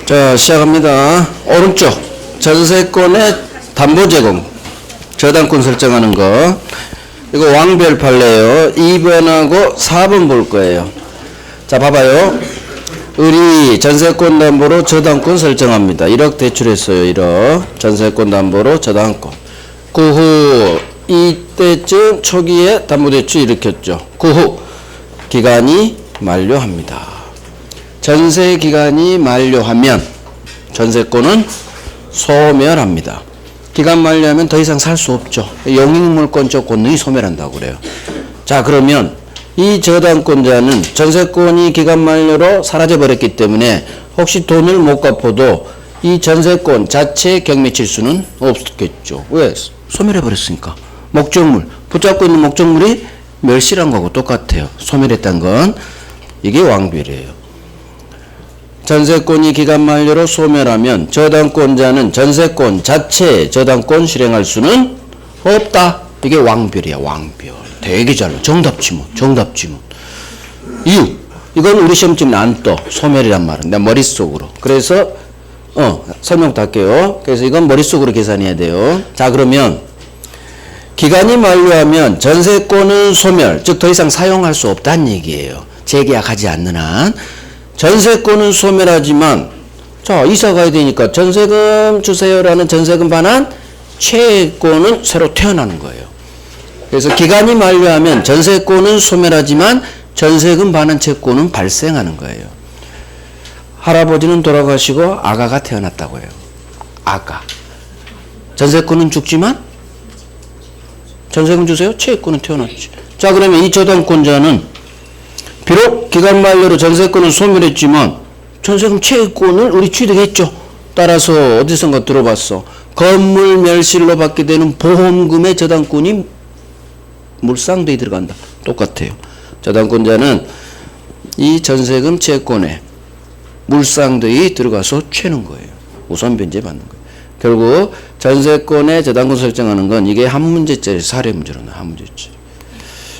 자, 시작합니다. 오른쪽 전세권의 담보 제공 저당권 설정하는 거, 이거 왕별 판례예요. 2번하고 4번 볼 거예요. 자, 봐봐요. 우리 전세권 담보로 저당권 설정합니다. 1억 대출했어요. 1억 전세권 담보로 저당권. 그 후 이때쯤 초기에 담보대출 일으켰죠. 그 후 기간이 만료합니다. 전세 기간이 만료하면 전세권은 소멸합니다. 기간 만료하면 더 이상 살 수 없죠. 영익물권적 권능이 소멸한다고 그래요. 자, 그러면 이 저당권자는 전세권이 기간 만료로 사라져 버렸기 때문에 혹시 돈을 못 갚아도 이 전세권 자체의 경매칠수는 없겠죠. 왜? 소멸해 버렸으니까. 목적물, 붙잡고 있는 목적물이 멸실한 거하고 똑같아요. 소멸했다는 건 이게 왕별이에요. 전세권이 기간 만료로 소멸하면 저당권자는 전세권 자체의 저당권 실행할 수는 없다. 이게 왕별이야. 왕별. 되게 잘나. 정답지문. 정답지문. 이유. 이건 우리 시험집에 안 떠. 소멸이란 말은 내 머릿속으로. 그래서 설명부터 할게요. 그래서 이건 머릿속으로 계산해야 돼요. 자, 그러면 기간이 만료하면 전세권은 소멸, 즉 더 이상 사용할 수 없다는 얘기예요. 재계약하지 않는 한. 전세권은 소멸하지만, 자, 이사 가야 되니까 전세금 주세요라는 전세금 반환 채권은 새로 태어나는 거예요. 그래서 기간이 만료하면 전세권은 소멸하지만 전세금 반환 채권은 발생하는 거예요. 할아버지는 돌아가시고 아가가 태어났다고 해요. 아가. 전세권은 죽지만 전세금 주세요? 채권은 태어났지. 자, 그러면 이 저당권자는 비록 기간 만료로 전세권은 소멸했지만 전세금 채권을 우리 취득했죠. 따라서 어디선가 들어봤어. 건물 멸실로 받게 되는 보험금의 저당권이 물상대에 들어간다. 똑같아요. 저당권자는 이 전세금 채권에 물상대에 들어가서 채는 거예요. 우선 변제 받는 거예요. 결국 전세권의 저당권 설정하는 건 이게 한 문제짜리 사례 문제로 나와요. 한 문제짜리.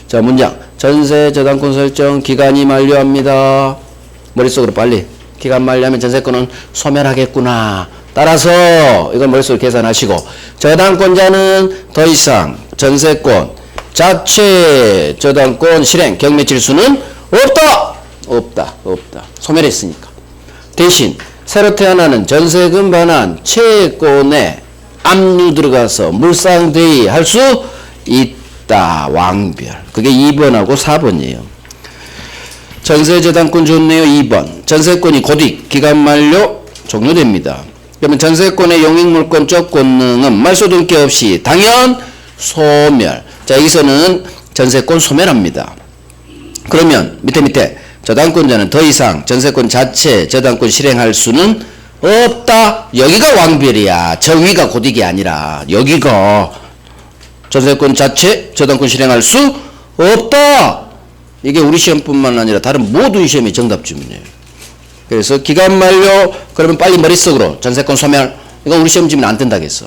자, 문장. 전세 저당권 설정 기간이 만료합니다. 머릿속으로 빨리. 기간 만료하면 전세권은 소멸하겠구나. 따라서 이건 머릿속으로 계산하시고, 저당권자는 더 이상 전세권 자체 저당권 실행 경매칠수는 없다. 없다. 없다. 소멸했으니까. 대신 새로 태어나는 전세금 반환 채권에 압류 들어가서 물상대의 할 수 있다. 왕별. 그게 2번하고 4번이에요. 전세 저당권 좋네요. 2번. 전세권이 고딕 기간 만료 종료됩니다. 그러면 전세권의 용익물권적 권능은 말소될 게 없이 당연 소멸. 자, 여기서는 전세권 소멸합니다. 그러면 밑에 저당권자는 더 이상 전세권 자체 저당권 실행할 수는 없다. 여기가 왕별이야. 저 위가 고딕이 아니라 여기가 전세권 자체 저당권 실행할 수 없다. 이게 우리 시험뿐만 아니라 다른 모든 시험의 정답 질문이에요. 그래서 기간 만료 그러면 빨리 머릿속으로 전세권 소멸. 이건 우리 시험 질문 안 뜬다겠어.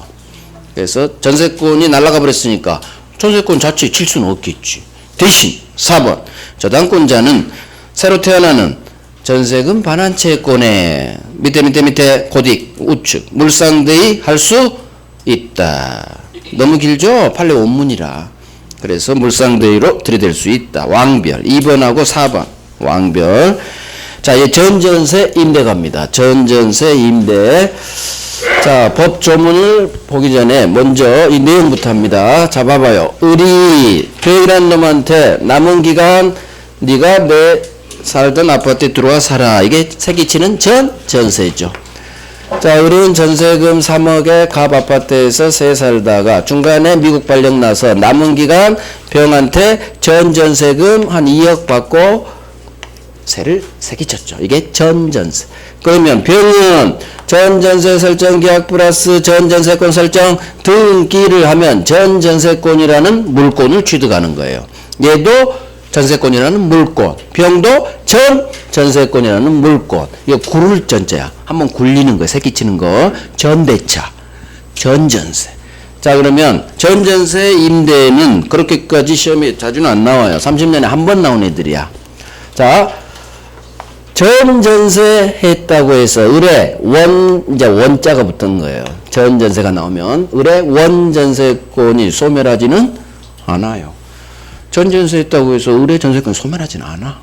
그래서 전세권이 날아가 버렸으니까 전세권 자체 칠 수는 없겠지. 대신 4번 저당권자는 새로 태어나는 전세금 반환 채권에 밑에 고딕 우측 물상대의 할 수 있다. 너무 길죠? 판례 원문이라. 그래서 물상대의로 들이댈 수 있다. 왕별. 2번하고 4번 왕별. 자, 이 전전세 임대 갑니다. 전전세 임대. 자, 법 조문을 보기 전에 먼저 이 내용부터 합니다. 자, 봐봐요. 의리 배이란 놈한테 남은 기간 네가 내 살던 아파트에 들어와 살아. 이게 세기치는 전세죠. 자, 의리는 전세금 3억에 갑 아파트에서 세 살다가 중간에 미국 발령 나서 남은 기간 병한테 전전세금 한 2억 받고 세를 세기쳤죠. 이게 전전세. 그러면 병은 전전세 설정 계약 플러스 전전세권 설정 등기를 하면 전전세권이라는 물권을 취득하는 거예요. 얘도 전세권이라는 물권, 병도 전세권이라는 물권. 이거 구를 전자야. 한번 굴리는 거, 새끼치는 거. 전대차, 전전세. 자, 그러면 전전세 임대는 그렇게까지 시험에 자주는 안 나와요. 30년에 한 번 나온 애들이야. 자, 전전세 했다고 해서 을에 이제 원자가 붙은 거예요. 전전세가 나오면 을에 원전세권이 소멸하지는 않아요. 전전세 했다고 해서 을의 전세권이 소멸하지는 않아.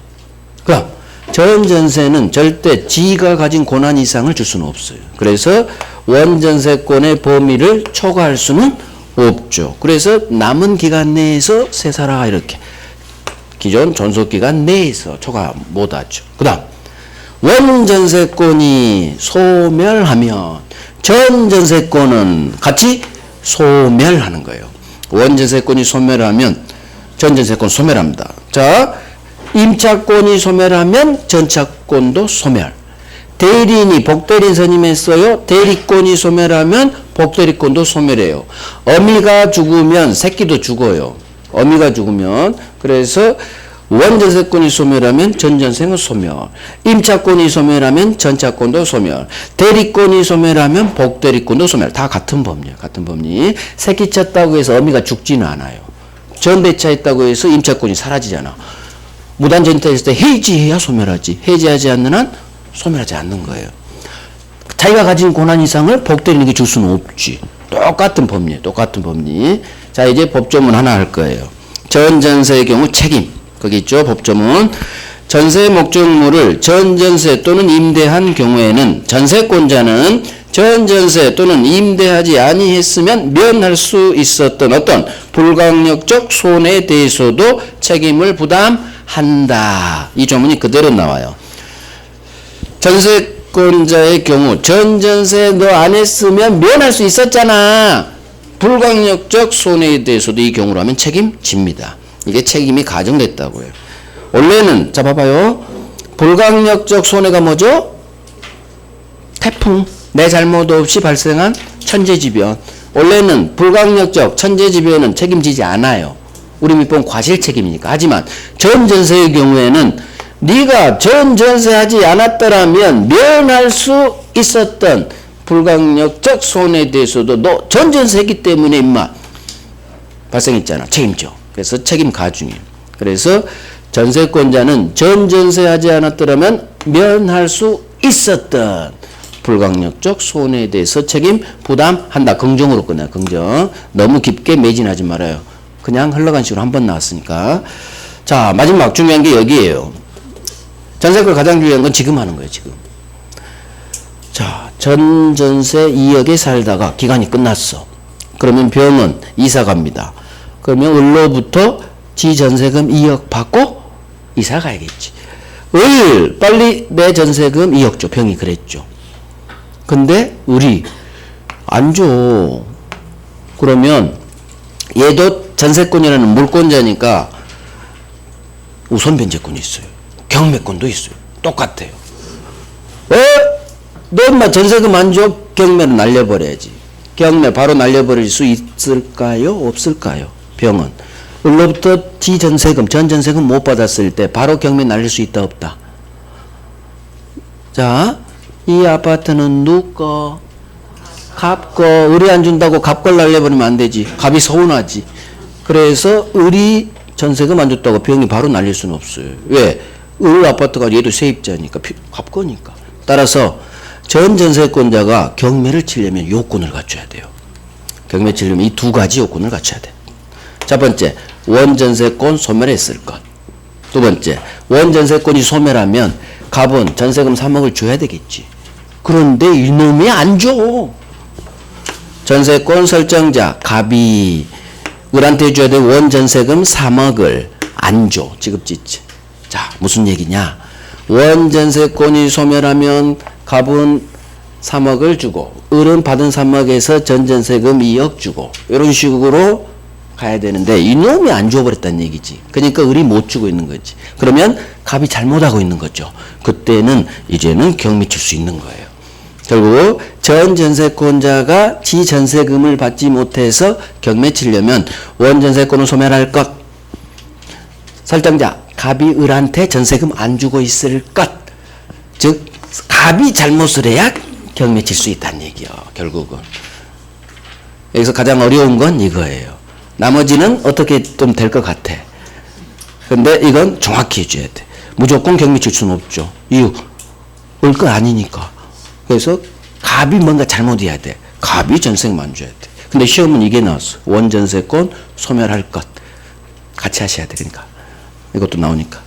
그럼 전전세는 절대 지가 가진 권한 이상을 줄 수는 없어요. 그래서 원전세권의 범위를 초과할 수는 없죠. 그래서 남은 기간 내에서 세사라 이렇게 기존 존속기간 내에서 초과 못하죠. 그 다음 원전세권이 소멸하면 전전세권은 같이 소멸하는 거예요. 원전세권이 소멸하면 전전세권 소멸합니다. 자, 임차권이 소멸하면 전차권도 소멸. 대리인이 복대리인 선임했어요. 대리권이 소멸하면 복대리권도 소멸해요. 어미가 죽으면 새끼도 죽어요. 어미가 죽으면. 그래서 원전세권이 소멸하면 전전세는 소멸. 임차권이 소멸하면 전차권도 소멸. 대리권이 소멸하면 복대리권도 소멸. 다 같은 법리예요. 같은 법리. 새끼 쳤다고 해서 어미가 죽지는 않아요. 전배차했다고 해서 임차권이 사라지잖아. 무단전태했을 때 해지해야 소멸하지. 해지하지 않는 한 소멸하지 않는 거예요. 자기가 가진 권한 이상을 복대리인에게 줄 수는 없지. 똑같은 법리예요. 똑같은 법리. 자, 이제 법조문 하나 할 거예요. 전전세의 경우 책임. 거기 있죠. 법조문. 전세 목적물을 전전세 또는 임대한 경우에는 전세권자는 전전세 또는 임대하지 아니했으면 면할 수 있었던 어떤 불강력적 손해에 대해서도 책임을 부담한다. 이 조문이 그대로 나와요. 전세권자의 경우 전전세 너 안 했으면 면할 수 있었잖아. 불강력적 손해에 대해서도 이 경우로 하면 책임집니다. 이게 책임이 가정됐다고요. 원래는 자 봐봐요. 불강력적 손해가 뭐죠? 태풍, 내 잘못 없이 발생한 천재지변. 원래는 불강력적 천재지변은 책임지지 않아요. 우리 밑본 과실책임이니까. 하지만 전전세의 경우에는 네가 전전세하지 않았더라면 면할 수 있었던 불강력적 손해에 대해서도 너 전전세했기 때문에 임마 발생했잖아. 책임져. 그래서 책임 가중이에요. 그래서 전세권자는 전전세하지 않았더라면 면할 수 있었던 불강력적 손해에 대해서 책임 부담한다. 긍정으로 끝나요. 긍정. 너무 깊게 매진하지 말아요. 그냥 흘러간 식으로 한 번 나왔으니까. 자, 마지막 중요한 게 여기에요. 전세권 가장 중요한 건 지금 하는 거예요. 지금. 자, 전전세 2억에 살다가 기간이 끝났어. 그러면 병은 이사 갑니다. 그러면 을로부터 지 전세금 2억 받고 이사 가야겠지. 을 빨리 내 전세금 2억 줘. 병이 그랬죠. 근데 을이 안 줘. 그러면 얘도 전세권이라는 물권자니까 우선 변제권이 있어요. 경매권도 있어요. 똑같아요. 너 엄마 전세금 안 줘? 경매는 날려버려야지. 경매 바로 날려버릴 수 있을까요? 없을까요? 병은 을로부터 지 전세금, 전전세금 못 받았을 때 바로 경매 날릴 수 있다 없다? 자, 이 아파트는 누구 거? 갑 거. 을이 안 준다고 갑 걸 날려버리면 안 되지. 갑이 서운하지. 그래서 을이 전세금 안 줬다고 병이 바로 날릴 수는 없어요. 왜? 을 아파트가 얘도 세입자니까 갑 거니까. 따라서 전전세권자가 경매를 치려면 요건을 갖춰야 돼요. 경매 치려면 이 두 가지 요건을 갖춰야 돼. 첫 번째, 원전세권 소멸했을 것. 두 번째, 원전세권이 소멸하면 갑은 전세금 3억을 줘야 되겠지. 그런데 이놈이 안 줘. 전세권 설정자 갑이 을한테 줘야 될 원전세금 3억을 안 줘. 지급지치. 자, 무슨 얘기냐? 원전세권이 소멸하면 갑은 3억을 주고 을은 받은 3억에서 전전세금 2억 주고 이런 식으로 가야 되는데 이놈이 안 줘버렸다는 얘기지. 그러니까 을이 못 주고 있는 거지. 그러면 갑이 잘못하고 있는 거죠. 그때는 이제는 경매 칠 수 있는 거예요. 결국 전전세권자가 지 전세금을 받지 못해서 경매 치려면 원전세권을 소멸할 것. 설정자 갑이 을한테 전세금 안 주고 있을 것. 즉 갑이 잘못을 해야 경매 칠 수 있다는 얘기요. 결국은. 여기서 가장 어려운 건 이거예요. 나머지는 어떻게 좀 될 것 같아. 근데 이건 정확히 해줘야 돼. 무조건 경매 칠 수는 없죠. 이유 올 거 아니니까. 그래서 갑이 뭔가 잘못해야 돼. 갑이 전세금 안 줘야 돼. 근데 시험은 이게 나왔어. 원전세권 소멸할 것. 같이 하셔야 돼. 그러니까. 이것도 나오니까.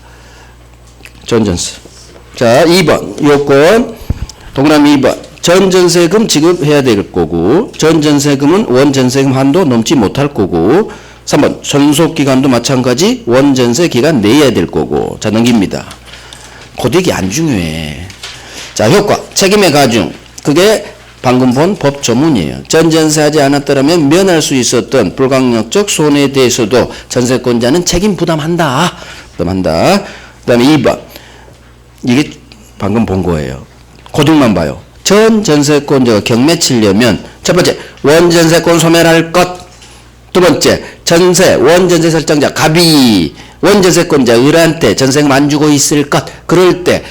전전세. 자, 2번. 요건 동그라미 2번. 전전세금 지급해야 될 거고, 전전세금은 원전세금 한도 넘지 못할 거고, 3번. 존속기간도 마찬가지 원전세 기간 내야 될 거고. 자, 넘깁니다. 고딕이 안 중요해. 자, 효과. 책임의 가중. 그게 방금 본 법 조문이에요. 전전세하지 않았더라면 면할 수 있었던 불강력적 손해에 대해서도 전세권자는 책임 부담한다. 부담한다. 그 다음에 2번. 이게 방금 본 거예요. 고등만 봐요. 전 전세권자가 경매 치려면 첫 번째, 원전세권 소멸할 것. 두 번째, 전세, 원전세 설정자, 갑이 원전세권자 을한테 전세금 안 주고 있을 것. 그럴 때,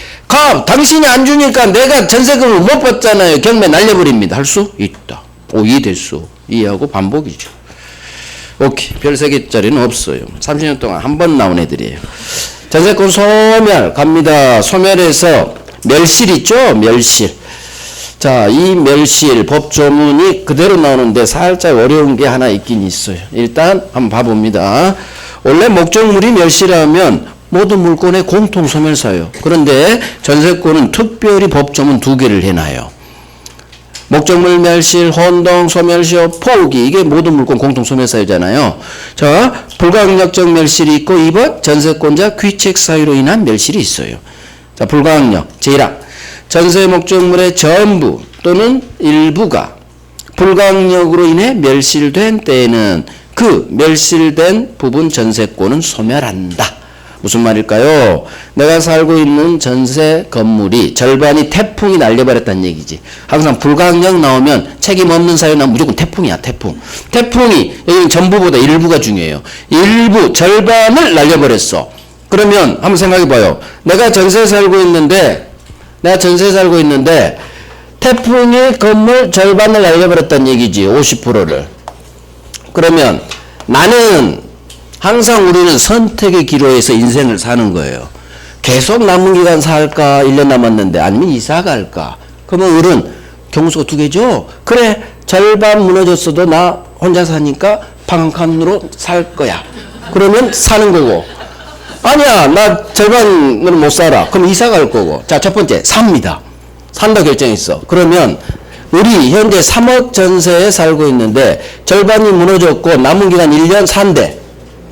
당신이 안 주니까 내가 전세금을 못 받잖아요. 경매 날려버립니다. 할 수 있다. 오, 이해됐어. 이해하고 반복이죠. 오케이. 별 3개짜리는 없어요. 30년 동안 한 번 나온 애들이에요. 전세권 소멸 갑니다. 소멸해서 멸실 있죠? 멸실. 자, 이 멸실 법조문이 그대로 나오는데 살짝 어려운 게 하나 있긴 있어요. 일단 한번 봐봅니다. 원래 목적물이 멸실하면 모든 물권의 공통 소멸사예요. 그런데 전세권은 특별히 법조문 2개를 해놔요. 목적물 멸실, 혼동, 소멸시효, 포기, 이게 모든 물권 공통 소멸사유잖아요. 자, 불가항력적 멸실이 있고 2번 전세권자 귀책 사유로 인한 멸실이 있어요. 자, 불가항력 제1항 전세 목적물의 전부 또는 일부가 불가항력으로 인해 멸실된 때에는 그 멸실된 부분 전세권은 소멸한다. 무슨 말일까요? 내가 살고 있는 전세 건물이 절반이 태풍이 날려버렸다는 얘기지. 항상 불가항력 나오면 책임 없는 사유 나오면 무조건 태풍이야. 태풍이 여기는 전부보다 일부가 중요해요. 일부 절반을 날려버렸어. 그러면 한번 생각해봐요. 내가 전세 살고 있는데 태풍이 건물 절반을 날려버렸다는 얘기지. 50%를. 그러면 나는 항상 우리는 선택의 기로에서 인생을 사는 거예요. 계속 남은 기간 살까? 1년 남았는데. 아니면 이사 갈까? 그러면 을은 경우수가 2개죠? 그래, 절반 무너졌어도 나 혼자 사니까 방 한 칸으로 살 거야. 그러면 사는 거고. 아니야, 나 절반을 못 살아. 그럼 이사 갈 거고. 자, 첫 번째, 삽니다. 산다 결정했어. 그러면 우리 현재 3억 전세에 살고 있는데 절반이 무너졌고 남은 기간 1년 산대.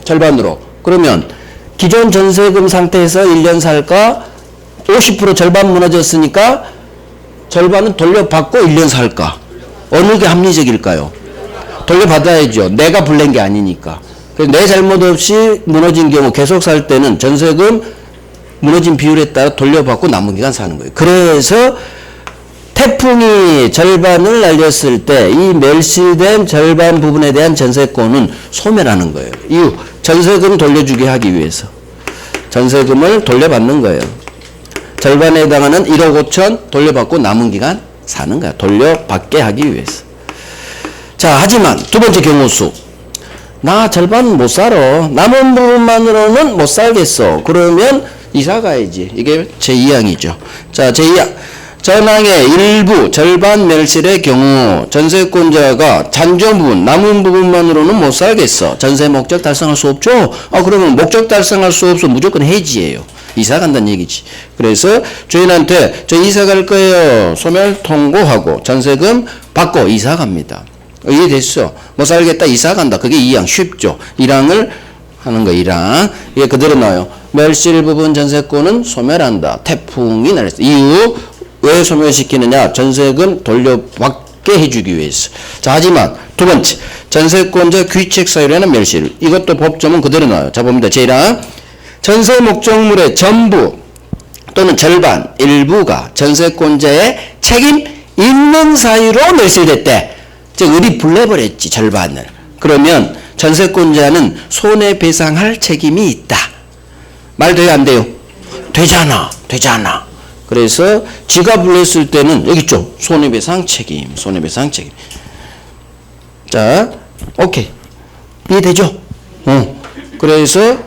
절반으로. 그러면 기존 전세금 상태에서 1년 살까? 50% 절반 무너졌으니까 절반은 돌려받고 1년 살까? 어느 게 합리적일까요? 돌려받아야죠. 내가 불낸 게 아니니까. 내 잘못 없이 무너진 경우 계속 살 때는 전세금 무너진 비율에 따라 돌려받고 남은 기간 사는 거예요. 그래서 태풍이 절반을 날렸을 때 이 멸실된 절반 부분에 대한 전세권은 소멸하는 거예요. 이유, 전세금 돌려주게 하기 위해서. 전세금을 돌려받는 거예요. 절반에 해당하는 1억 5천 돌려받고 남은 기간 사는 거야. 돌려받게 하기 위해서. 자, 하지만 두 번째 경우수. 나 절반 못 살아. 남은 부분만으로는 못 살겠어. 그러면 이사 가야지. 이게 제2항이죠. 자, 제2항. 전항의 일부 절반 멸실의 경우 전세권자가 잔존 부분 남은 부분만으로는 못 살겠어. 전세 목적 달성할 수 없죠. 그러면 목적 달성할 수 없어 무조건 해지예요. 이사 간다는 얘기지. 그래서 주인한테 저 이사 갈 거예요. 소멸 통고하고 전세금 받고 이사 갑니다. 이해됐어? 못 살겠다 이사 간다. 그게 2항 쉽죠. 1항을 하는 거 1항. 이게 그대로 나와요. 멸실 부분 전세권은 소멸한다. 태풍이 날렸어. 이유 왜 소멸시키느냐? 전세금 돌려받게 해주기 위해서. 자, 하지만 두 번째 전세권자 귀책 사유라는 멸실. 이것도 법조문 그대로 나와요. 자, 봅니다. 제1항 전세 목적물의 전부 또는 절반, 일부가 전세권자의 책임 있는 사유로 멸실됐대. 즉 을이 불내버렸지 절반을. 그러면 전세권자는 손해배상할 책임이 있다. 말 돼요 안 돼요? 되잖아. 그래서 지가 불냈을 때는 여기 있죠. 손해배상 책임. 자, 오케이. 이해되죠? 그래서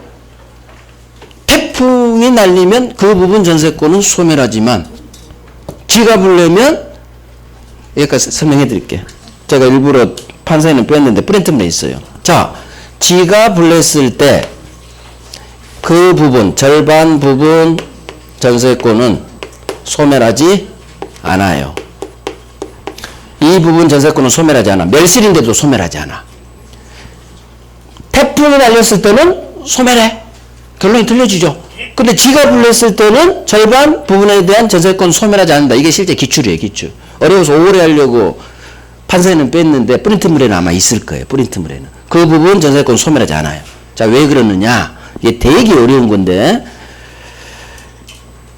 태풍이 날리면 그 부분 전세권은 소멸하지만 지갑을 내면 여기까지 설명해 드릴게요. 제가 일부러 판사에는 뺐는데 프린트문에 있어요. 자, 지갑을 냈을 때 그 부분, 절반 부분 전세권은 소멸하지 않아요. 이 부분 전세권은 소멸하지 않아. 멸실인데도 소멸하지 않아. 태풍이 날렸을 때는 소멸해. 결론이 틀려지죠. 근데 지갑을 냈을 때는 절반 부분에 대한 전세권 소멸하지 않는다. 이게 실제 기출이에요, 기출. 어려워서 오래 하려고 판사에는 뺐는데 프린트물에는 아마 있을 거예요, 프린트물에는. 그 부분 전세권 소멸하지 않아요. 자, 왜 그러느냐? 이게 되게 어려운 건데,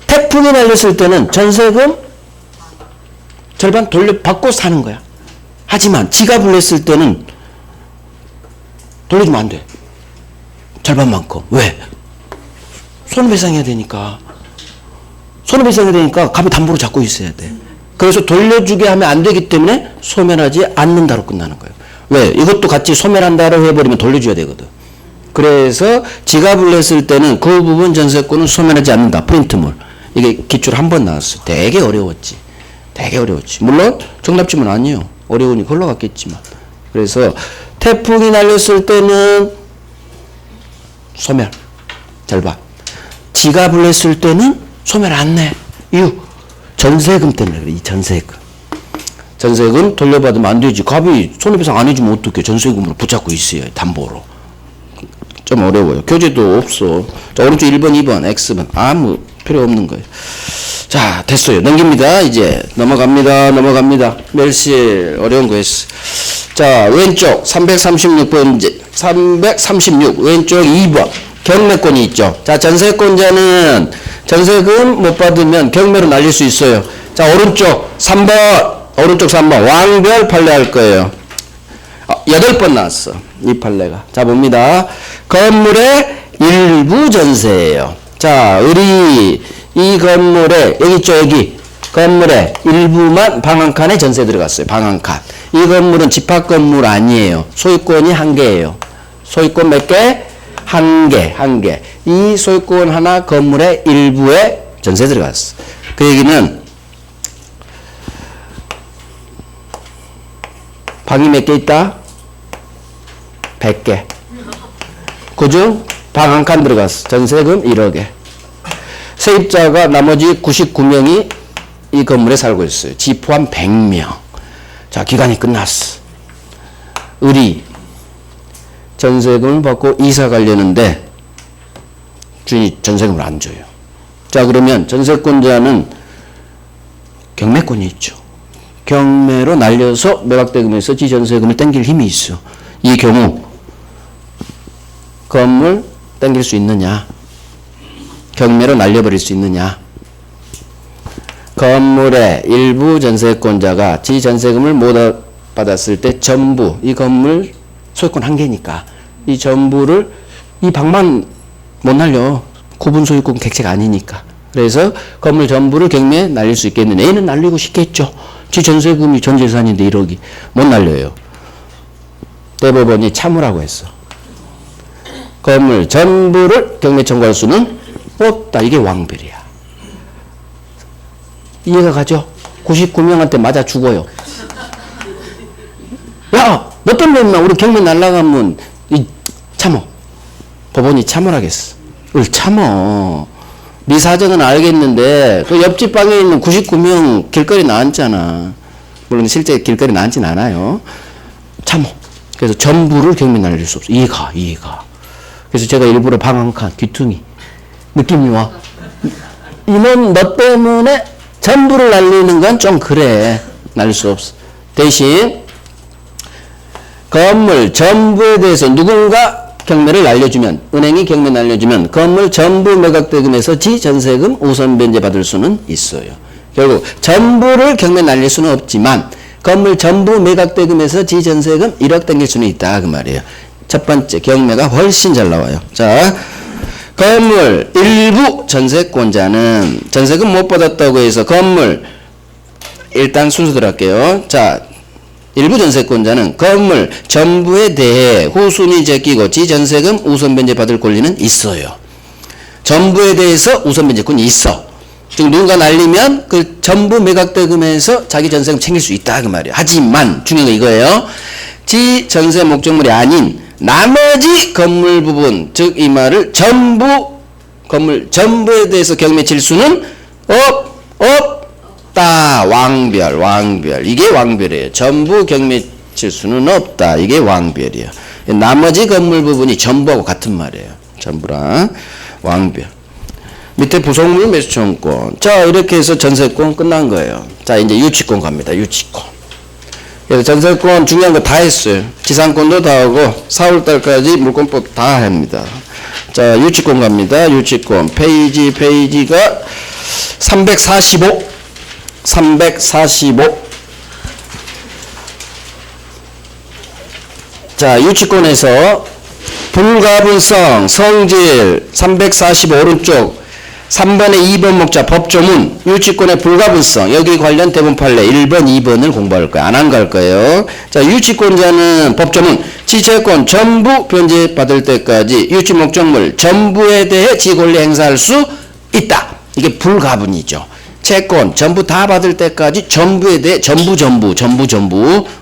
태풍이 날렸을 때는 전세금 절반 돌려받고 사는 거야. 하지만 지갑을 냈을 때는 돌려주면 안 돼. 절반만큼. 왜? 손해배상해야 되니까. 손해배상해야 되니까 갑이 담보로 잡고 있어야 돼. 그래서 돌려주게 하면 안 되기 때문에 소멸하지 않는다로 끝나는 거예요. 왜? 이것도 같이 소멸한다로 해버리면 돌려줘야 되거든. 그래서 지갑을 냈을 때는 그 부분 전세권은 소멸하지 않는다. 프린트물. 이게 기출 한 번 나왔어. 되게 어려웠지. 되게 어려웠지. 물론 정답지문 아니에요. 어려우니 흘러갔겠지만. 그래서 태풍이 날렸을 때는 소멸. 절반. 지갑을 냈을 때는 소멸 안 내. 이유. 전세금 때문에 그래. 이 전세금. 전세금 돌려받으면 안 되지. 갑이 손해배상 안 해주면 어떡해. 전세금으로 붙잡고 있어요. 담보로. 좀 어려워요. 교재도 없어. 자, 오른쪽 1번, 2번, X번. 아무 필요 없는 거예요. 자, 됐어요. 넘깁니다. 이제 넘어갑니다. 멸실 어려운 거 했어. 자, 왼쪽 336번째. 336 왼쪽 2번. 경매권이 있죠. 자, 전세권자는 전세금 못 받으면 경매로 날릴 수 있어요. 자, 오른쪽 3번 왕별 판례 할 거예요. 8번 나왔어. 이 판례가. 자, 봅니다. 건물의 일부 전세예요. 자, 우리 이 건물에 여기 있죠, 여기. 건물의 일부만 방 한 칸에 전세 들어갔어요. 방 한 칸. 이 건물은 집합 건물 아니에요. 소유권이 한 개예요. 소유권 몇 개? 한 개. 이 소유권 하나 건물의 일부에 전세 들어갔어. 그 얘기는 방이 몇 개 있다? 100개. 그중 방 한 칸 들어갔어. 전세금 1억에. 세입자가 나머지 99명이 이 건물에 살고 있어요. 지 포함 100명. 자, 기간이 끝났어. 우리 전세금을 받고 이사 가려는데 주인이 전세금을 안 줘요. 자, 그러면 전세권자는 경매권이 있죠. 경매로 날려서 매각대금에서 지 전세금을 땡길 힘이 있어. 이 경우 건물 땡길 수 있느냐? 경매로 날려버릴 수 있느냐? 건물의 일부 전세권자가 지 전세금을 못 받았을 때 전부, 이 건물 소유권 한 개니까 이 전부를 이 방만 못 날려. 구분 소유권 객체가 아니니까. 그래서 건물 전부를 경매에 날릴 수 있겠는데 얘는 날리고 싶겠죠. 지 전세금이 전 재산인데 1억이 못 날려요. 대법원이 참으라고 했어. 건물 전부를 경매 청구할 수는 없다. 이게 왕별이야. 이해가 가죠? 99명한테 맞아 죽어요. 야, 너 때문에 임마 우리 경매 날라가면 참어. 법원이 참으라겠어. 참어. 네 사정은 알겠는데 그 옆집 방에 있는 99명 길거리 나앉잖아. 물론 실제 길거리 나앉진 않아요. 참어. 그래서 전부를 경매 날릴 수 없어. 이해가. 그래서 제가 일부러 방 한 칸, 귀퉁이. 느낌이 와. 이놈 너 때문에 전부를 날리는 건 좀 그래. 날릴 수 없어. 대신 건물 전부에 대해서 누군가 경매를 날려주면, 은행이 경매 날려주면 건물 전부 매각대금에서 지 전세금 우선 변제 받을 수는 있어요. 결국 전부를 경매 날릴 수는 없지만 건물 전부 매각대금에서 지 전세금 1억 땡길 수는 있다 그 말이에요. 첫 번째 경매가 훨씬 잘 나와요. 자, 건물 일부 전세권자는 전세금 못 받았다고 해서 건물 일단 순서대로 할게요. 자, 일부 전세권자는 건물 전부에 대해 후순위 제끼고 지 전세금 우선 변제 받을 권리는 있어요. 전부에 대해서 우선 변제권이 있어. 즉 누군가 날리면 그 전부 매각대금에서 자기 전세금 챙길 수 있다 그 말이에요. 하지만 중요한 건 이거예요. 지 전세 목적물이 아닌 나머지 건물 부분, 즉 이 말을 전부 건물 전부에 대해서 경매 칠 수는 없다. 왕별 이게 왕별이에요. 전부 경매 칠 수는 없다. 이게 왕별이에요. 나머지 건물 부분이 전부하고 같은 말이에요. 전부랑 왕별. 밑에 부속물 매수청권. 자, 이렇게 해서 전세권 끝난 거예요. 자, 이제 유치권 갑니다. 유치권. 그래서 전세권 중요한 거 다 했어요. 지상권도 다 하고 4월달까지 물권법 다 합니다. 자, 유치권 갑니다. 유치권 페이지가 345. 자, 유치권에서 불가분성, 성질 345 오른쪽 3번에 2번 목자 법조문 유치권의 불가분성 여기 관련 대본 판례 1번 2번을 공부할 거예요. 안 한 거 할 거예요. 자, 유치권자는 법조문 지채권 전부 변제받을 때까지 유치 목적물 전부에 대해 지권리 행사할 수 있다. 이게 불가분이죠. 채권 전부 다 받을 때까지 전부에 대해 전부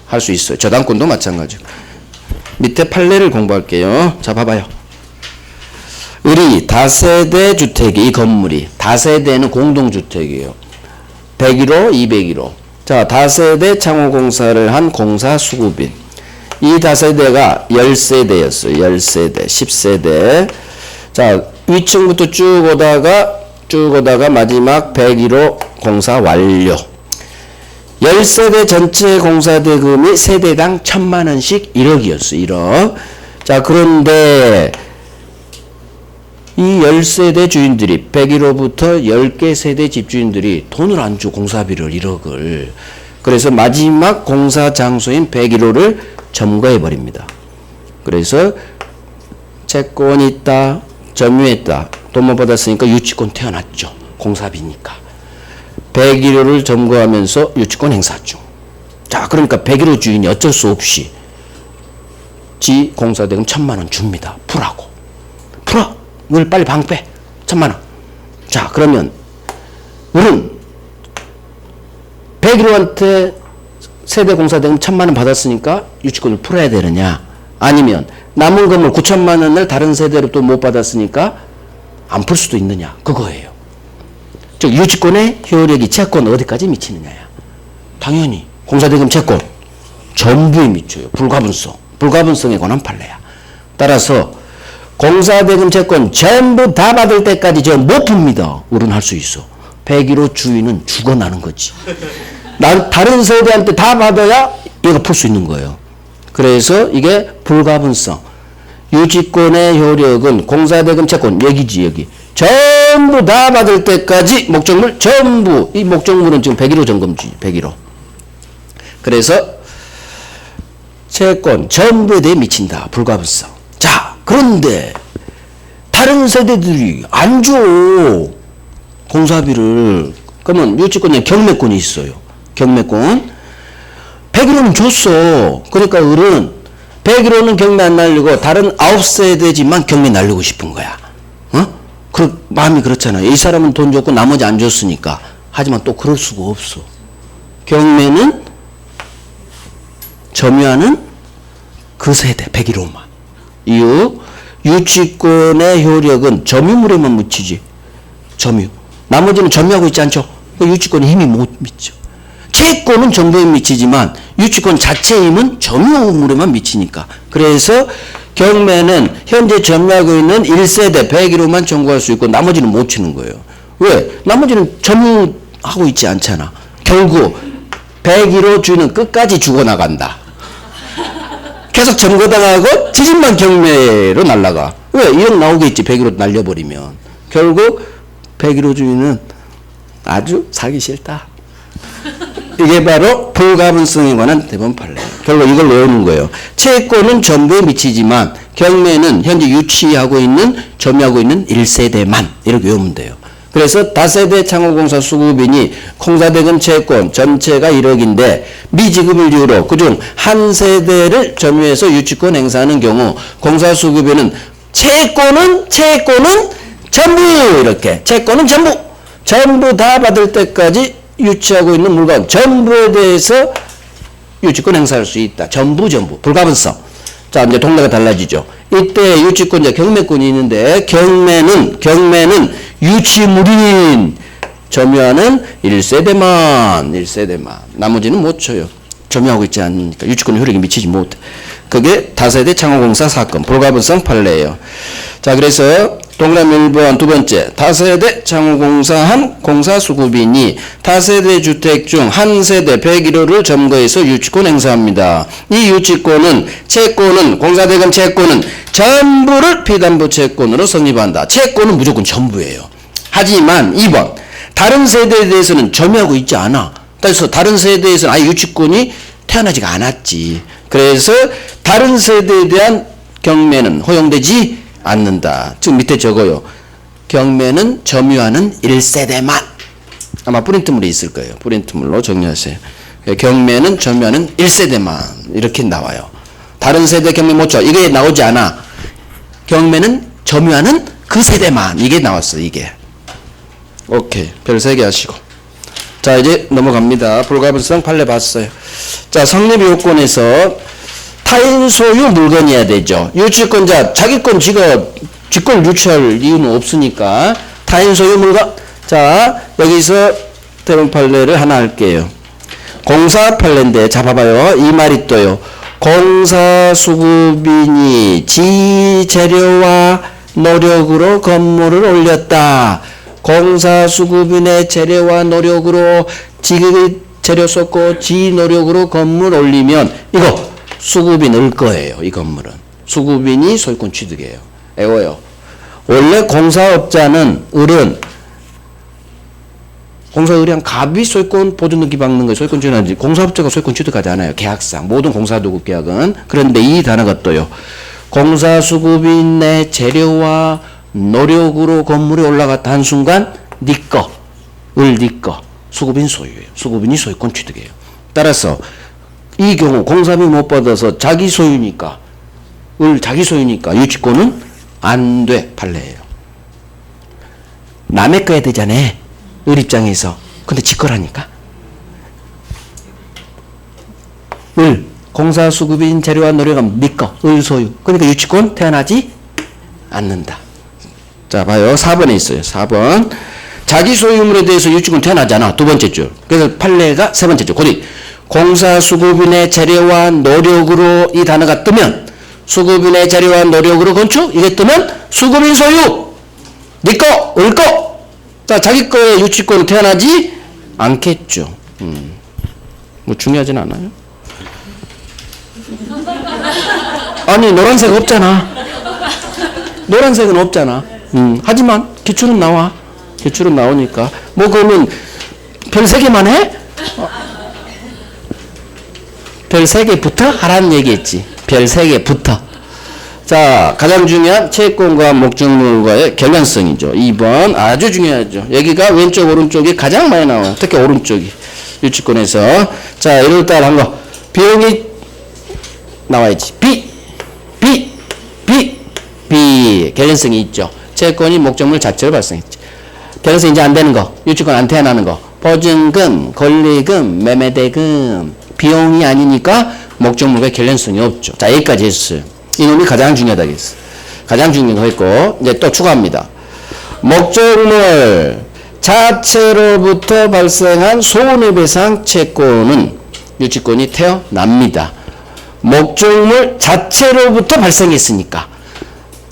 할 수 있어요. 저당권도 마찬가지고. 밑에 판례를 공부할게요. 자, 봐봐요. 우리 다세대 주택이 이 건물이 다세대는 공동주택이에요. 101호, 201호. 자, 다세대 창호공사를 한 공사 수급인. 이 다세대가 10세대였어요. 10세대, 10세대. 자, 위층부터 쭉 오다가 마지막 101호 공사 완료. 10세대 전체 공사대금이 세대당 1000만원씩 1억이었어요. 1억. 자, 그런데 이 10세대 주인들이 101호부터 10개 세대 집주인들이 돈을 안 줘 공사비를 1억을. 그래서 마지막 공사 장소인 101호를 점거해버립니다. 그래서 채권이 있다, 점유했다, 돈 못 받았으니까 유치권 태어났죠. 공사비니까. 101호를 점거하면서 유치권 행사 중. 자, 그러니까 101호 주인이 어쩔 수 없이 지 공사대금 1000만원 줍니다. 풀어. 늘 빨리 방 빼. 1000만원. 자, 그러면 우리는 101호한테 세대 공사대금 1000만원 받았으니까 유치권을 풀어야 되느냐? 아니면 남은 건물 9천만원을 다른 세대로 또 못 받았으니까 안 풀 수도 있느냐? 그거예요. 즉 유치권의 효력이 채권 어디까지 미치느냐야. 당연히 공사대금 채권 전부에 미쳐요. 불가분성에 관한 판례야. 따라서 공사대금 채권 전부 다 받을 때까지 저 못 풉니다. 우리는 할 수 있어. 101호 주인은 죽어나는 거지. 다른 세대한테 다 받아야 얘가 풀 수 있는 거예요. 그래서 이게 불가분성. 유치권의 효력은 공사대금 채권 여기지 여기. 전부 다 받을 때까지 목적물 전부. 이 목적물은 지금 101호 점검주의 101호. 그래서 채권 전부에 대해 미친다. 불가분성. 자, 그런데 다른 세대들이 안 줘. 공사비를. 그러면 유치권에 경매권이 있어요. 경매권. 101호는 줬어. 그러니까 을은 101호는 경매 안 날리고 다른 9세대지만 경매 날리고 싶은 거야. 마음이 그렇잖아요. 이 사람은 돈 줬고 나머지 안 줬으니까. 하지만 또 그럴 수가 없어. 경매는 점유하는 그 세대 101호만. 이후 유치권의 효력은 점유물에만 묻히지. 점유. 나머지는 점유하고 있지 않죠. 유치권의 힘이 못 미쳐. 채권은 전부에 미치지만 유치권 자체의 힘은 점유물에만 미치니까. 그래서 경매는 현재 점유하고 있는 1세대 101호만 청구할 수 있고 나머지는 못 치는 거예요. 왜? 나머지는 점유하고 있지 않잖아. 결국 101호 주인은 끝까지 죽어나간다. 계속 점거당하고 지진만 경매로 날아가. 왜? 1억 나오겠지. 101호 날려버리면. 결국 101호 주인은 아주 살기 싫다. 이게 바로 불가분성에 관한 대법원 판례. 결국 이걸 외우는 거예요. 채권은 전부에 미치지만 경매는 현재 유치하고 있는 점유하고 있는 1세대만 이렇게 외우면 돼요. 그래서 다세대 창호공사 수급인이 공사대금 채권 전체가 1억인데 미지급을 이유로 그중 한 세대를 점유해서 유치권 행사하는 경우 공사수급인은 채권은 전부 이렇게 채권은 전부 전부 다 받을 때까지 유치하고 있는 물건 전부에 대해서 유치권 행사할 수 있다. 전부 불가분성. 자, 이제 동네가 달라지죠. 이때 유치권자 경매권이 있는데 경매는 유치물인 점유하는 1세대만 나머지는 못 쳐요. 점유하고 있지 않으니까 유치권 효력이 미치지 못해. 그게 다세대 창호공사 사건 불가분성 판례예요. 자, 그래서 동그라미 1번 두 번째, 다세대 창호공사한 공사수급인이 다세대 주택 중 한 세대 101호를 점거해서 유치권 행사합니다. 이 유치권은 채권은 공사대금 채권은 전부를 피담보 채권으로 성립한다. 채권은 무조건 전부예요. 하지만 2번 다른 세대에 대해서는 점유하고 있지 않아. 그래서 다른 세대에서는 아예 유치권이 태어나지가 않았지. 그래서 다른 세대에 대한 경매는 허용되지 않는다. 지금 밑에 적어요. 경매는 점유하는 1세대만. 아마 프린트물에 있을 거예요. 프린트물로 정리하세요. 경매는 점유하는 1세대만. 이렇게 나와요. 다른 세대 경매 못 줘. 이게 나오지 않아. 경매는 점유하는 그 세대만. 이게 나왔어. 이게. 오케이. 별 3개 하시고. 자, 이제 넘어갑니다. 불가분성 판례 봤어요. 자, 성립 요건에서 타인 소유 물건이어야 되죠. 유치권자 자기 건 지권 유치할 이유는 없으니까 타인 소유 물건. 자, 여기서 대본 판례를 하나 할게요. 공사 판례인데 자 봐봐요. 이 말이 또요. 공사 수급인이 지 재료와 노력으로 건물을 올렸다. 공사 수급인의 재료와 노력으로 지 재료 썼고 지 노력으로 건물 올리면 이거 수급인 을 거예요. 이 건물은 수급인이 소유권 취득이에요. 외워요. 원래 공사업자는 을은 공사의뢰한 갑이 소유권 보존 등기 박는 거예요. 소유권 취득하지. 공사업자가 소유권 취득하지 않아요. 계약상 모든 공사도급 계약은. 그런데 이 단어가 또요. 공사수급인의 재료와 노력으로 건물이 올라갔다 한 순간 네 거, 네 거, 수급인 소유예요. 수급인이 소유권 취득이에요. 따라서 이 경우 공사비 못 받아서 자기 소유니까 자기 소유니까 유치권은 안 돼. 판례예요. 남의 거야 되잖아. 을 입장에서. 근데 지 거라니까. 공사 수급인 재료와 노력은 네 거, 을 소유. 그러니까 유치권 태어나지 않는다. 자, 봐요. 4번에 있어요. 4번. 자기 소유물에 대해서 유치권 태어나잖아. 두 번째 줄. 그래서 판례가 세 번째 줄. 고디. 공사 수급인의 재료와 노력으로 이 단어가 뜨면 수급인의 재료와 노력으로 건축 이게 뜨면 수급인 소유 네 거, 을 거. 자, 자기 거에 유치권 태어나지 않겠죠. 뭐 중요하진 않아요. 아니 노란색 없잖아. 노란색은 없잖아. 하지만 기출은 나와. 기출은 나오니까 뭐 그러면 별 3개만 해? 별 3개부터 하라는 얘기했지. 별 3개부터. 자, 가장 중요한 채권과 목적물과의 결연성이죠. 2번 아주 중요하죠. 여기가 왼쪽 오른쪽이 가장 많이 나와요. 특히 오른쪽이 유치권에서. 자, 1월달 한 거 비용이 나와야지. 결연성이 있죠. 채권이 목적물 자체로 발생했지. 결연성 이제 안 되는 거, 유치권 안 태어나는 거, 보증금, 권리금, 매매대금, 비용이 아니니까 목적물과 결연성이 없죠. 자, 여기까지 했어요. 이놈이 가장 중요하다겠어. 가장 중요했고 이제 또 추가합니다. 목적물 자체로부터 발생한 손해배상 채권은 유치권이 태어납니다. 목적물 자체로부터 발생했으니까.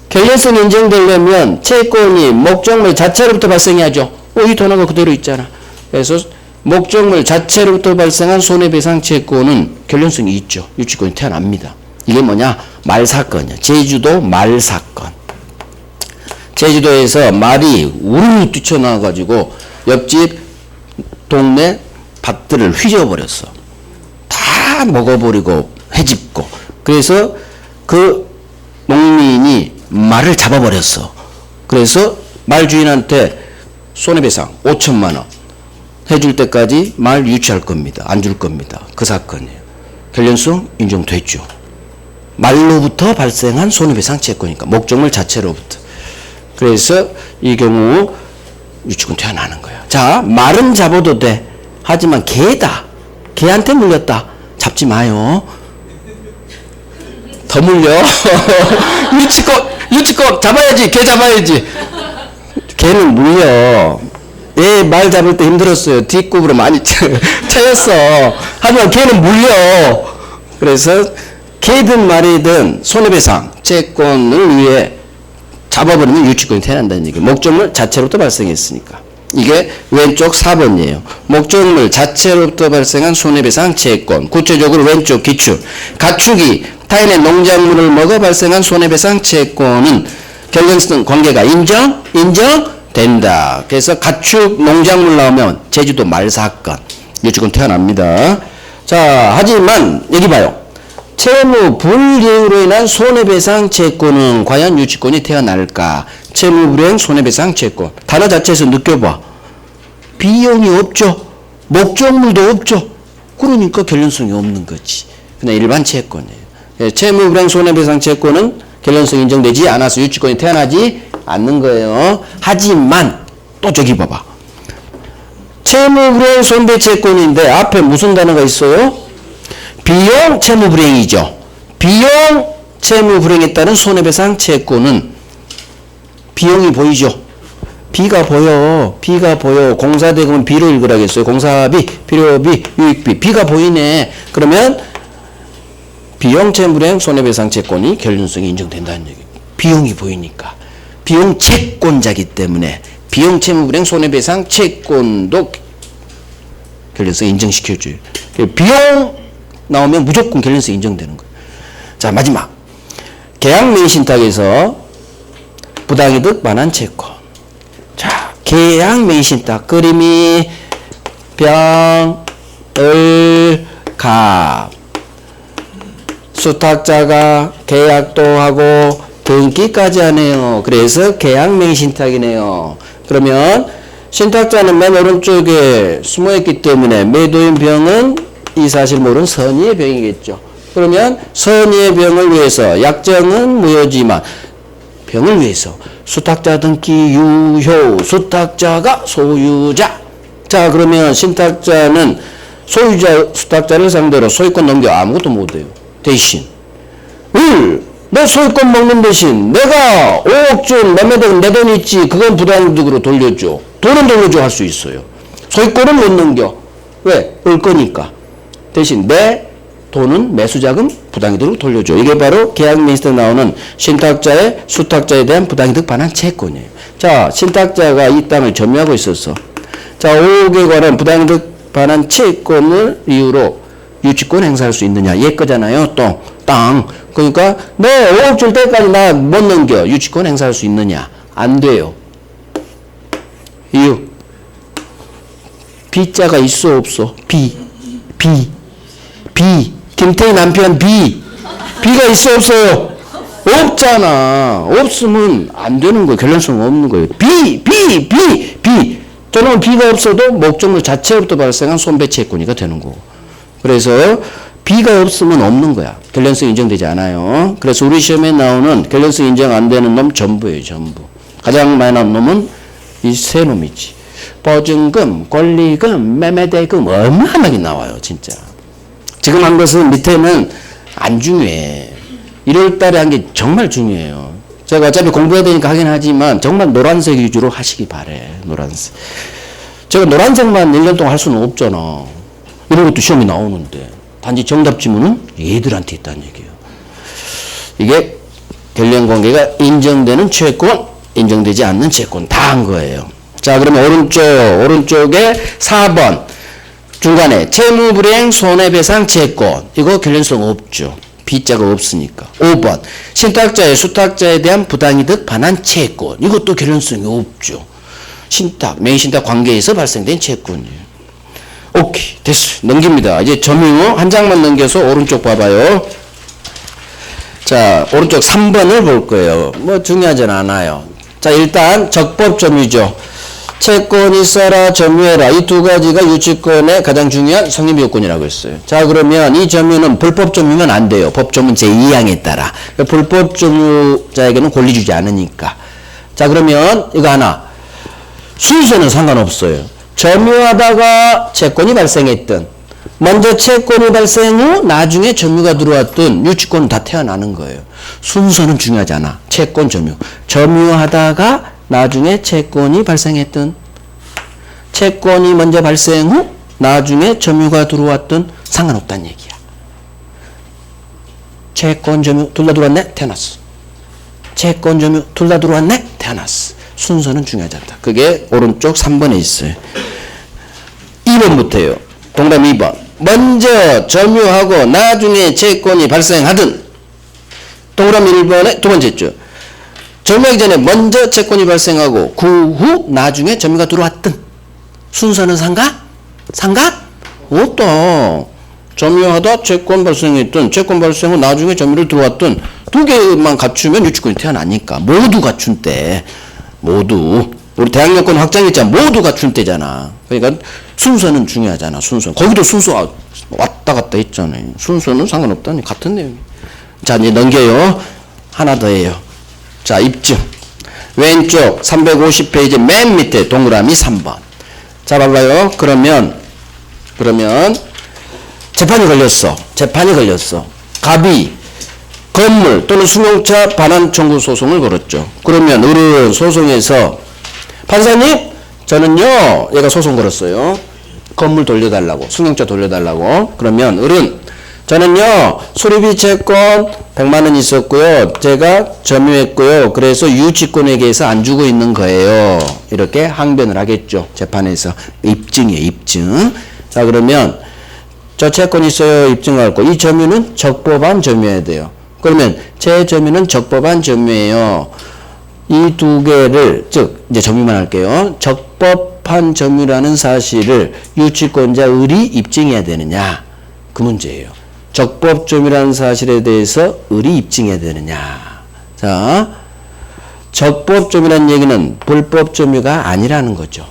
결연성이 인정되려면 채권이 목적물 자체로부터 발생해야죠. 이 단어가 그대로 있잖아. 그래서 목적물 자체로부터 발생한 손해배상 채권은 결연성이 있죠. 유치권이 태어납니다. 이게 뭐냐? 말사건이야. 제주도 말사건. 제주도에서 말이 우르르 뛰쳐나와가지고 옆집 동네 밭들을 휘저어버렸어. 다 먹어버리고 해집고. 그래서 그 농민이 말을 잡아버렸어. 그래서 말 주인한테 손해배상 5천만 원 해줄 때까지 말 유치할 겁니다. 안 줄 겁니다. 그 사건이에요. 결연성 인정됐죠. 말로부터 발생한 손해배상 채권이니까 목적물 자체로부터. 그래서 이 경우 유치권 태어나는 거야. 자, 말은 잡아도 돼. 하지만 개다. 개한테 물렸다. 잡지 마요. 더 물려. 유치권 잡아야지. 개 잡아야지. 개는 물려. 내 말 잡을 때 힘들었어요. 뒷굽으로 많이 차였어. 하지만 개는 물려. 그래서 개든 말이든 손해배상 채권을 위해 잡아버리면 유치권이 태어난다는 얘기예요. 목적물 자체로부터 발생했으니까. 이게 왼쪽 4번이에요. 목적물 자체로부터 발생한 손해배상 채권. 구체적으로 왼쪽 기출. 가축이 타인의 농작물을 먹어 발생한 손해배상 채권은 결연성 관계가 인정된다. 그래서 가축 농작물 나오면 제주도 말 사건 유치권 태어납니다. 자, 하지만 여기 봐요. 채무 불이행으로 인한 손해배상 채권은 과연 유치권이 태어날까? 채무 불이행 손해배상 채권. 단어 자체에서 느껴봐. 비용이 없죠. 목적물도 없죠. 그러니까 결연성이 없는 거지. 그냥 일반 채권이에요. 채무 불이행 손해배상 채권은 결연성이 인정되지 않아서 유치권이 태어나지 않는 거예요. 하지만 또 저기 봐봐. 채무 불이행 손배 채권인데 앞에 무슨 단어가 있어요? 비용 채무 불이행이죠. 비용 채무 불이행에 따른 손해배상 채권은 비용이 보이죠. 비가 보여. 비가 보여. 공사대금은 비로 읽으라겠어요. 공사비, 필요비, 유익비. 비가 보이네. 그러면 비용 채무 불이행 손해배상 채권이 결연성이 인정된다는 얘기예요. 비용이 보이니까. 비용 채권자기 때문에 비용 채무 불이행 손해배상 채권도 결연성 인정시켜줘요. 비용 나오면 무조건 결연성 인정되는 거예요. 자, 마지막. 계약맹신탁에서 부당이득 반환 채권. 자, 계약맹신탁. 그림이 병, 을, 갑. 수탁자가 계약도 하고 등기까지 하네요. 그래서 계약맹신탁이네요. 그러면 신탁자는 맨 오른쪽에 숨어있기 때문에 매도인 병은 이 사실 모르는 선의의 병이겠죠. 그러면 선의의 병을 위해서 약정은 무효지만 병을 위해서 수탁자 등기 유효 수탁자가 소유자. 자, 그러면 신탁자는 소유자 수탁자를 상대로 소유권 넘겨 아무것도 못해요. 대신 내 소유권 먹는 대신 내가 5억 준 매매된 내 돈 있지 그건 부당이득으로 돌려줘. 돈은 돌려줘 할 수 있어요. 소유권은 못 넘겨. 왜? 을 거니까. 대신 내 돈은 매수자금 부당이득으로 돌려줘. 이게 바로 계약맹신에 나오는 신탁자의 수탁자에 대한 부당이득 반환 채권이에요. 자, 신탁자가 이 땅을 점유하고 있었어. 자, 5억에 관한 부당이득 반환 채권을 이유로 유치권 행사할 수 있느냐? 얘 거잖아요. 또 땅. 그러니까 내 5억 줄 때까지 나 못 넘겨. 유치권 행사할 수 있느냐? 안 돼요. 이유. B자가 있어 없어? B. 김태희 남편 B가 있어 없어요? 없잖아. 없으면 안 되는 거예요. 결연성 없는 거예요. B. 저는 B가 없어도 목적물 자체로부터 발생한 손배채권이가 되는 거고. 그래서 B가 없으면 없는 거야. 결연성 인정되지 않아요. 그래서 우리 시험에 나오는 결연성 인정 안 되는 놈 전부예요. 전부. 가장 많이 나온 놈은 이 세 놈이지. 보증금, 권리금, 매매대금 어마어마하게 나와요. 진짜. 지금 한 것은 밑에는 안 중요해. 1월 달에 한 게 정말 중요해요. 제가 어차피 공부해야 되니까 하긴 하지만 정말 노란색 위주로 하시기 바래. 노란색. 제가 노란색만 1년 동안 할 수는 없잖아. 이런 것도 시험이 나오는데. 단지 정답 지문은 얘들한테 있다는 얘기예요. 이게 결연관계가 인정되는 채권, 인정되지 않는 채권 다 한 거예요. 자, 그러면 오른쪽에 4번. 중간에 채무불이행 손해배상 채권. 이거 결연성 없죠. B자가 없으니까. 5번. 신탁자의 수탁자에 대한 부당이득 반환 채권. 이것도 결연성이 없죠. 신탁, 맹신탁 관계에서 발생된 채권이에요. 오케이. 됐어요. 넘깁니다. 이제 점유 한 장만 넘겨서 오른쪽 봐봐요. 자, 오른쪽 3번을 볼 거예요. 뭐 중요하진 않아요. 자, 일단 적법 점유죠. 채권 있어라, 점유해라. 이 두 가지가 유치권의 가장 중요한 성립 요건이라고 했어요. 자, 그러면 이 점유는 불법 점유면 안 돼요. 법조문 제2항에 따라. 불법 점유자에게는 권리 주지 않으니까. 자, 그러면 이거 하나. 순서는 상관없어요. 점유하다가 채권이 발생했든 먼저 채권이 발생 후 나중에 점유가 들어왔든 유치권은 다 태어나는 거예요. 순서는 중요하지 않아. 채권 점유. 점유하다가 나중에 채권이 발생했든 채권이 먼저 발생 후 나중에 점유가 들어왔든 상관없다는 얘기야. 채권 점유 둘 다 들어왔네? 태어났어. 채권 점유 둘 다 들어왔네? 태어났어. 순서는 중요하지 않다. 그게 오른쪽 3번에 있어요. 2번부터요. 동그라미 2번. 먼저 점유하고 나중에 채권이 발생하든 동그라미 1번에 두 번째 줄. 점유하기 전에 먼저 채권이 발생하고 그 후 나중에 점유가 들어왔든 순서는 상관없다. 점유하다 채권 발생했든 채권 발생 후 나중에 점유를 들어왔든 두 개만 갖추면 유치권이 태어나니까 모두 갖춘 때 모두 우리 대학여권 확장했잖아. 모두 갖춘 때잖아. 그러니까 순서는 중요하잖아. 순서. 거기도 순서 왔다 갔다 했잖아요. 순서는 상관없다니 같은 내용이. 자 이제 넘겨요. 하나 더 해요. 자 입증. 왼쪽 350페이지 맨 밑에 동그라미 3번. 자 봐봐요. 그러면 재판이 걸렸어. 갑이 건물 또는 승용차 반환 청구 소송을 걸었죠. 그러면 을은 소송에서 판사님 저는요 얘가 소송 걸었어요. 건물 돌려달라고 승용차 돌려달라고. 그러면 을은 저는요 수리비 채권 100만원 있었고요. 제가 점유했고요. 그래서 유치권에 대해서 안 주고 있는 거예요. 이렇게 항변을 하겠죠. 재판에서. 입증이에요. 입증. 자 그러면 저 채권 있어요. 입증할 거. 이 점유는 적법한 점유해야 돼요. 그러면 제 점유는 적법한 점유예요. 이 두 개를 즉 이제 점유만 할게요. 적법한 점유라는 사실을 유치권자 을이 입증해야 되느냐 그 문제예요. 적법 점유라는 사실에 대해서 을이 입증해야 되느냐. 자 적법 점유라는 얘기는 불법 점유가 아니라는 거죠.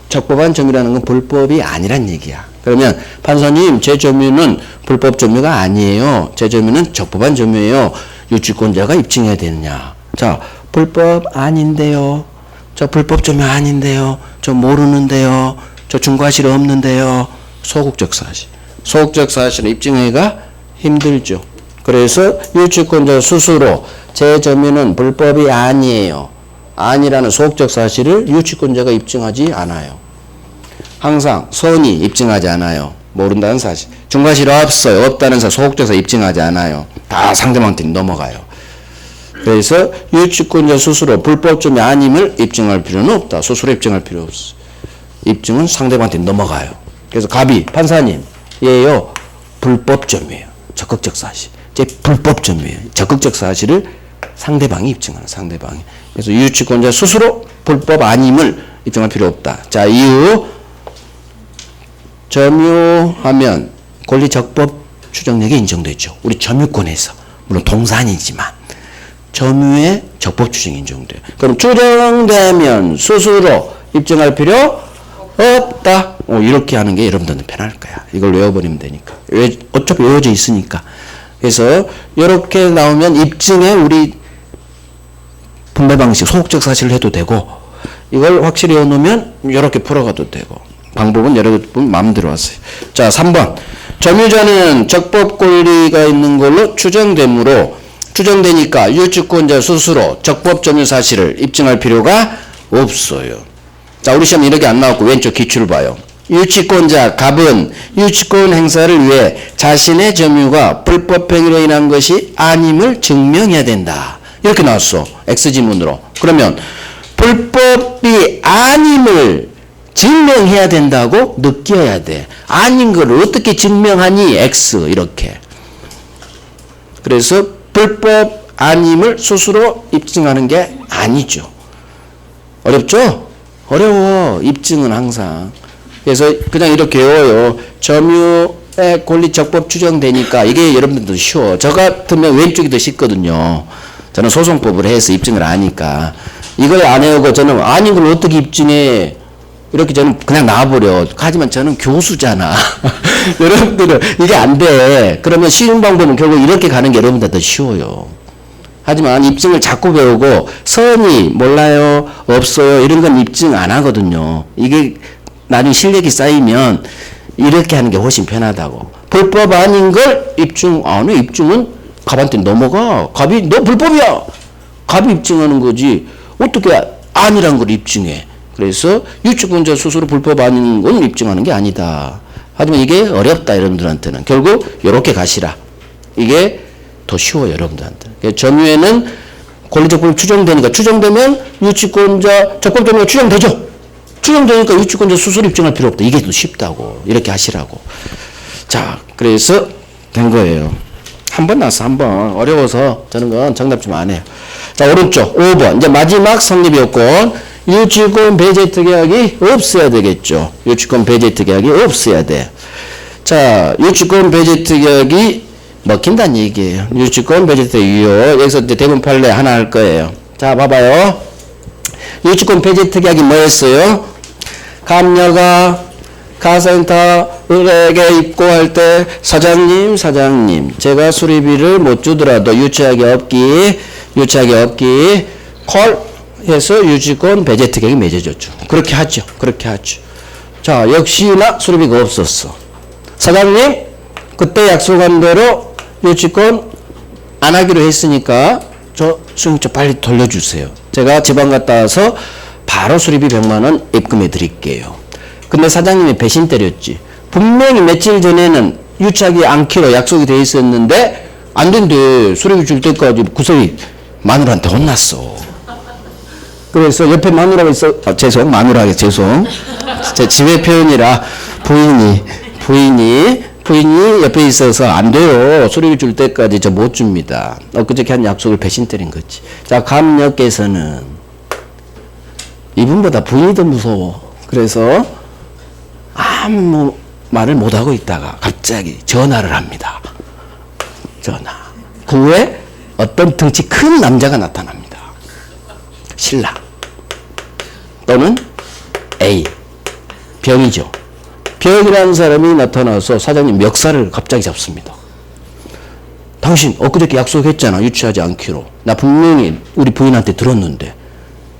적법한 점유라는 건 불법이 아니란 얘기야. 그러면 판사님 제 점유는 불법 점유가 아니에요. 제 점유는 적법한 점유예요. 유치권자가 입증해야 되느냐. 자 불법 아닌데요. 저 불법 점유 아닌데요. 저 모르는데요. 저 증거사실이 없는데요. 소극적 사실. 소극적 사실을 입증하기가 힘들죠. 그래서 유치권자 스스로 제 점유는 불법이 아니에요. 아니라는 소극적 사실을 유치권자가 입증하지 않아요. 항상 선이 입증하지 않아요. 모른다는 사실. 증거사실이 없어요. 없다는 사실 소극적 사실 입증하지 않아요. 다 상대방한테 넘어가요. 그래서 유치권자 스스로 불법점이 아님을 입증할 필요는 없다. 스스로 입증할 필요 없어. 입증은 상대방한테 넘어가요. 그래서 갑이 판사님 얘요 불법점이에요. 적극적 사실. 제 불법점이에요. 적극적 사실을 상대방이 입증하는 상대방이. 그래서 유치권자 스스로 불법 아님을 입증할 필요 없다. 자 이후 점유하면 권리 적법 추정력이 인정되죠. 우리 점유권에서 물론 동산이지만 점유의 적법 추정이 인정돼요. 그럼 추정되면 스스로 입증할 필요 없다. 이렇게 하는 게 여러분들은 편할 거야. 이걸 외워버리면 되니까. 어차피 외워져 있으니까. 그래서 이렇게 나오면 입증에 우리 분배 방식, 소극적 사실을 해도 되고 이걸 확실히 외워놓으면 이렇게 풀어가도 되고 방법은 여러분 마음대로 하세요. 자 3번 점유자는 적법 권리가 있는 걸로 추정되니까 유치권자 스스로 적법 점유 사실을 입증할 필요가 없어요. 자 우리 시험 이렇게 안 나왔고 왼쪽 기출을 봐요. 유치권자 갑은 유치권 행사를 위해 자신의 점유가 불법 행위로 인한 것이 아님을 증명해야 된다. 이렇게 나왔어. X지문으로. 그러면 불법이 아님을 증명해야 된다고 느껴야 돼. 아닌 걸 어떻게 증명하니? X 이렇게. 그래서 불법 아님을 스스로 입증하는 게 아니죠. 어렵죠? 어려워. 입증은 항상. 그래서 그냥 이렇게 외워요. 점유의 권리 적법 추정되니까 이게 여러분들도 쉬워. 저 같으면 왼쪽이 더 쉽거든요. 저는 소송법을 해서 입증을 아니까. 이걸 안 해오고 저는 아닌 걸 어떻게 입증해. 이렇게 저는 그냥 나와버려. 하지만 저는 교수잖아. 여러분들은 이게 안 돼. 그러면 쉬운 방법은 결국 이렇게 가는 게 여러분들 더 쉬워요. 하지만 입증을 자꾸 배우고 선이 몰라요, 없어요 이런 건 입증 안 하거든요. 이게 나중에 실력이 쌓이면 이렇게 하는 게 훨씬 편하다고. 불법 아닌 걸 입증 안 해. 입증은 갑한테 넘어가. 갑이 너 불법이야. 갑이 입증하는 거지. 어떻게 아니란 걸 입증해. 그래서 유치권자 스스로 불법 아닌 건 입증하는 게 아니다. 하지만 이게 어렵다 여러분들한테는. 결국 이렇게 가시라. 이게 더 쉬워요 여러분들한테. 점유에는 권리적 불법 추정되니까 추정되면 유치권자 적법점유가 추정되죠. 추정되니까 유치권자 스스로 입증할 필요 없다. 이게 더 쉽다고. 이렇게 하시라고. 자, 그래서 된 거예요. 한 번 나왔어, 한 번. 어려워서 저는 건 정답 좀 안 해요. 자, 오른쪽 5번. 이제 마지막 성립 요건. 유치권 배제 특약이 없어야 되겠죠. 유치권 배제 특약이 없어야 돼. 자, 유치권 배제 특약이 먹힌다는 얘기예요. 유치권 배제 특약 유효. 여기서 이제 대본 판례 하나 할 거예요. 자, 봐봐요. 유치권 배제 특약이 뭐였어요? 감녀가 카센터에게 입고할 때 사장님 제가 수리비를 못 주더라도 유치하게 없기 콜 해서 유치권 배제 특약이 맺어졌죠. 그렇게 하죠. 자, 역시나 수리비가 없었어. 사장님 그때 약속한 대로 유치권 안 하기로 했으니까 저 수용자 빨리 돌려주세요. 제가 지방 갔다 와서 바로 수리비 100만 원 입금해 드릴게요. 근데 사장님이 배신 때렸지. 분명히 며칠 전에는 유치하지 않기로 약속이 돼 있었는데 안 된대. 수리비 줄 때까지 구설이 마누라한테 혼났어. 그래서 옆에 마누라가 있어. 마누라가 죄송. 제 지회 표현이라 부인이 옆에 있어서 안 돼요. 수리비 줄 때까지 저 못 줍니다. 엊그저께 한 약속을 배신 때린 거지. 자, 감녀께서는 이분보다 부인이 더 무서워. 그래서 아무 말을 못하고 있다가 갑자기 전화를 합니다. 전화. 그 후에 어떤 덩치 큰 남자가 나타납니다. 신랑 또는 A 병이죠. 병이라는 사람이 나타나서 사장님 멱살을 갑자기 잡습니다. 당신 엊그저께 약속했잖아. 유치하지 않기로. 나 분명히 우리 부인한테 들었는데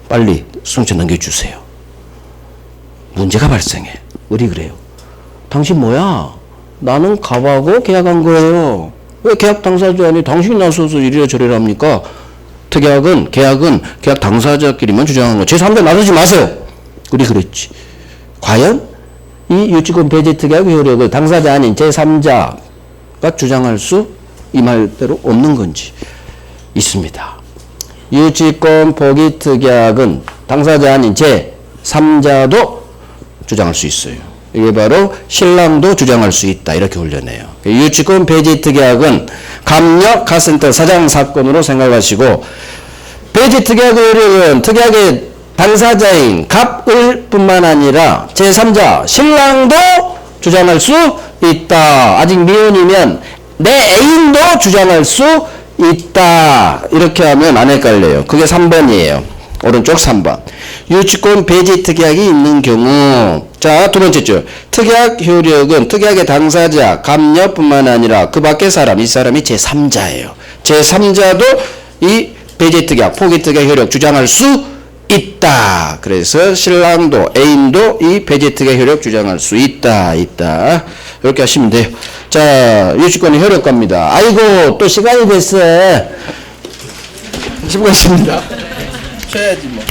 빨리 수용자 넘겨주세요. 문제가 발생해. 우리 그래요. 당신 뭐야? 나는 갑하고 계약한 거예요. 왜 계약 당사자 아니 당신이 나서서 이래라 저래라 합니까? 계약 당사자끼리만 주장한 거. 제3자 나서지 마세요. 우리 그랬지. 과연 이 유치권 배제 특약 효력을 당사자 아닌 제3자가 주장할 수 이 말대로 없는 건지 있습니다. 유치권 포기 특약은 당사자 아닌 제3자도 주장할 수 있어요. 이게 바로 신랑도 주장할 수 있다. 이렇게 훈련해요. 유치권 배제 특약은 감녀 카센터 사장 사건으로 생각하시고 배제 특약 효력은 특약의 당사자인 갑을 뿐만 아니라 제3자 신랑도 주장할 수 있다. 아직 미혼이면 내 애인도 주장할 수 있다. 이렇게 하면 안 헷갈려요. 그게 3번이에요. 오른쪽 3번. 유치권 배제 특약이 있는 경우. 자, 두 번째 줄. 특약 효력은 특약의 당사자, 감녀뿐만 아니라 그 밖의 사람, 이 사람이 제3자예요. 제3자도 이 배제 특약, 포기 특약 효력 주장할 수 있다. 그래서 신랑도 애인도 이 배제 특약 효력 주장할 수 있다. 이렇게 하시면 돼요. 자, 유치권의 효력가입니다. 아이고, 또 시간이 됐어. 수고하셨습니다. 쉬어야지 뭐.